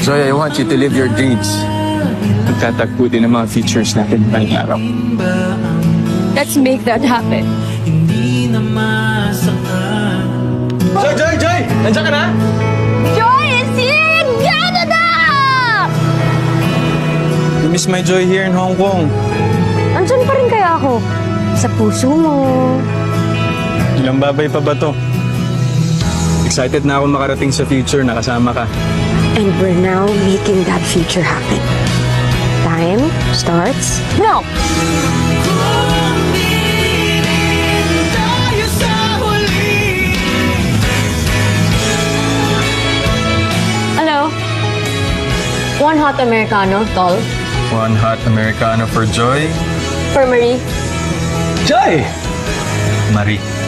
Joy, I want you to live your dreams. Magtatagpo din ang mga features natin ngayong araw. Let's make that happen. Joy, Joy, Joy! Nandiyan ka na? Joy is here in Canada! You miss my Joy here in Hong Kong. Andyan pa rin kaya ako. Sa puso mo. Ilang babay pa ba to? Excited na ako makarating sa future na kasama ka. And we're now making that future happen. Time starts now! Hello? One hot Americano, tall. One hot Americano for Joy. For Marie. Joy! Marie.